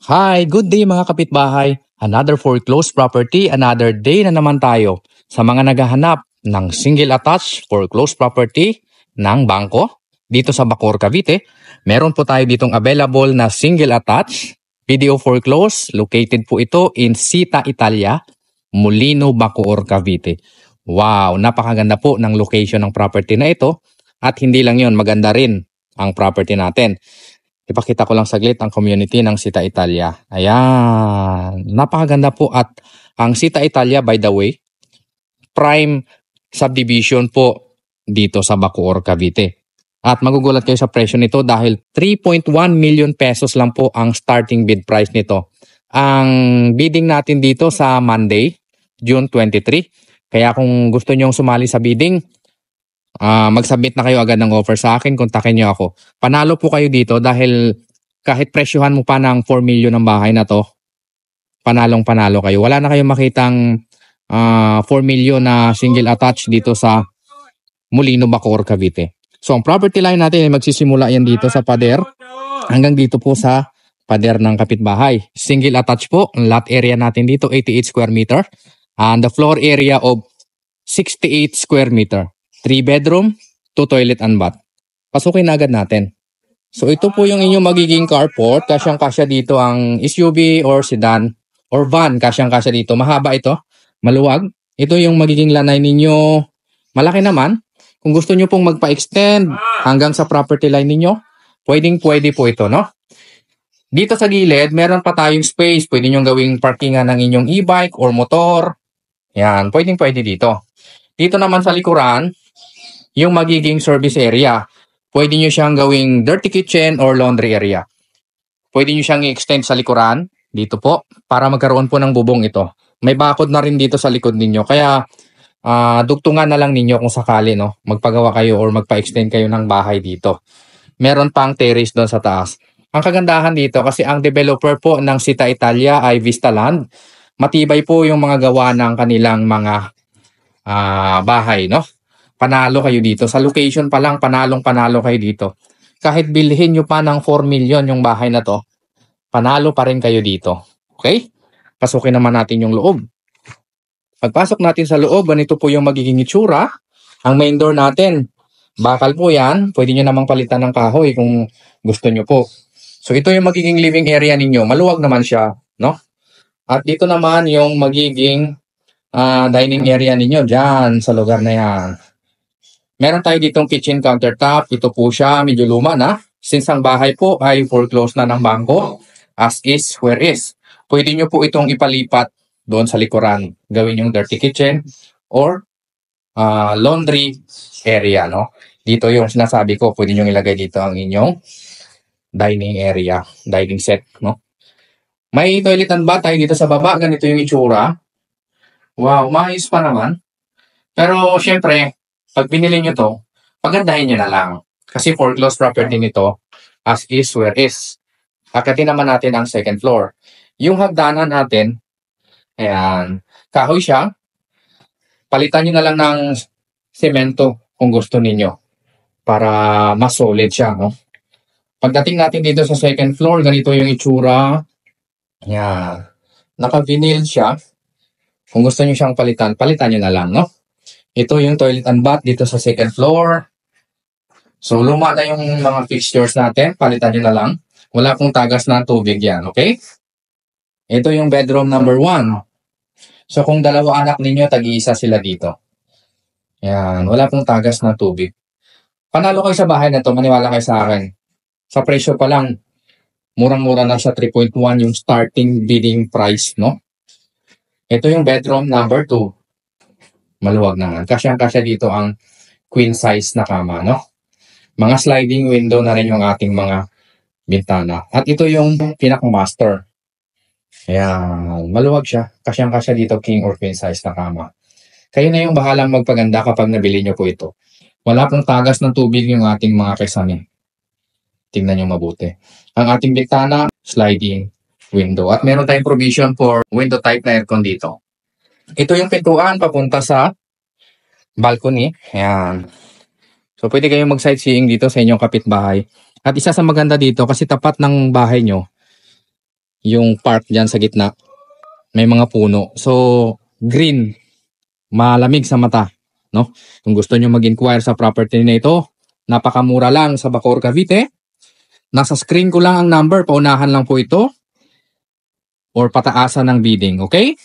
Hi, good day mga kapitbahay. Another foreclosed property, another day na naman tayo sa mga naghahanap ng single attached foreclosed property ng bangko dito sa Bacoor, Cavite. Meron po tayo ditong available na single attached video foreclosed. Located po ito in Sita, Italia, Molino, Bacoor, Cavite. Wow, napakaganda po ng location ng property na ito. At hindi lang yon, maganda rin ang property natin. Ipakita ko lang saglit ang community ng Sita Italia. Ayan. Napakaganda po at ang Sita Italia, by the way, prime subdivision po dito sa Bacoor, Cavite. At magugulat kayo sa presyo nito dahil 3.1 million pesos lang po ang starting bid price nito. Ang bidding natin dito sa Monday, June 23. Kaya kung gusto nyong sumali sa bidding, mag-submit na kayo agad ng offer sa akin, kontakin nyo ako. Panalo po kayo dito dahil kahit presyohan mo pa ng 4 million ng bahay na to, panalong-panalo kayo. Wala na kayong makitang 4 million na single attached dito sa Molino, Bacoor, Cavite. So ang property line natin ay magsisimula yan dito sa pader hanggang dito po sa pader ng kapitbahay. Single attached po, ang lot area natin dito 88 square meter and the floor area of 68 square meter. 3 bedroom, 2 toilet and bath. Pasukin na agad natin. So ito po yung inyong magiging carport. Kasyang-kasya dito ang SUV or sedan or van. Kasyang-kasya dito. Mahaba ito. Maluwag. Ito yung magiging lanay ninyo. Malaki naman. Kung gusto nyo pong magpa-extend hanggang sa property line ninyo, pwedeng-pwede po ito, no? Dito sa gilid, meron pa tayong space. Pwede nyo gawing parkingan ng inyong e-bike or motor. Yan. Pwedeng-pwede dito. Dito naman sa likuran, yung magiging service area. Pwede nyo siyang gawing dirty kitchen or laundry area. Pwede nyo siyang i-extend sa likuran, dito po, para magkaroon po ng bubong ito. May bakod na rin dito sa likod ninyo. Kaya, dugtungan na lang ninyo kung sakali, no? Magpagawa kayo or magpa-extend kayo ng bahay dito. Meron pang terrace doon sa taas. Ang kagandahan dito, kasi ang developer po ng Sita Italia ay Vistaland. Matibay po yung mga gawa ng kanilang mga bahay, no? Panalo kayo dito. Sa location pa lang, panalong-panalo kayo dito. Kahit bilhin nyo pa ng 4 million yung bahay na to, panalo pa rin kayo dito. Okay? Pasukin naman natin yung loob. Pagpasok natin sa loob, ganito po yung magiging itsura. Ang main door natin, bakal po yan. Pwede nyo namang palitan ng kahoy kung gusto nyo po. So ito yung magiging living area ninyo. Maluwag naman siya, no? At dito naman yung magiging dining area ninyo dyan sa lugar na yan. Meron tayo ditong kitchen countertop. Ito po siya, medyo luma na. Since ang bahay po ay foreclosed na ng bangko, as is, where is. Pwede nyo po itong ipalipat doon sa likuran. Gawin yung dirty kitchen or laundry area, no? Dito yung sinasabi ko, pwede nyo ilagay dito ang inyong dining area, dining set, no? May toilet and bath tayo dito sa baba. Ganito yung itsura. Wow, maayos pa naman. Pero syempre, pag binili nyo to, pagandahin nyo na lang. Kasi foreclosed property nito, as is, where is. Akitin naman natin ang second floor. Yung hagdanan natin, ayan, kahoy siya. Palitan nyo na lang ng semento kung gusto ninyo para mas solid siya, no? Pagdating natin dito sa second floor, ganito yung itsura. Ayan. Naka-vinyl siya. Kung gusto nyo siyang palitan, palitan nyo na lang, no? Ito yung toilet and bath dito sa second floor. So, luma na yung mga fixtures natin. Palitan nyo na lang. Wala pong tagas na tubig yan, okay? Ito yung bedroom number 1. So, kung dalawa anak ninyo, tag-iisa sila dito. Yan, wala pong tagas na tubig. Panalo kayo sa bahay na to, maniwala kayo sa akin. Sa presyo pa lang, murang-mura na sa 3.1 yung starting bidding price, no? Ito yung bedroom number 2. Maluwag naman. Kasyang-kasya dito ang queen size na kama, no? Mga sliding window na rin yung ating mga bintana. At ito yung pinaka-master. Ayan, maluwag siya. Kasyang-kasya dito king or queen size na kama. Kayo na yung bahalang magpaganda kapag nabili nyo po ito. Wala pong tagas ng tubig yung ating mga kesame. Tingnan nyo mabuti. Ang ating bintana, sliding window. At meron tayong provision for window type na aircon dito. Ito yung pintuan papunta sa balcony. Ayan. So, pwede kayong mag-sightseeing dito sa inyong kapitbahay. At isa sa maganda dito, kasi tapat ng bahay nyo, yung park dyan sa gitna. May mga puno. So, green. Malamig sa mata. No? Kung gusto nyo mag-inquire sa property na ito, napakamura lang sa Bacoor, Cavite. Nasa screen ko lang ang number. Paunahan lang po ito. Or pataasan ng bidding. Okay?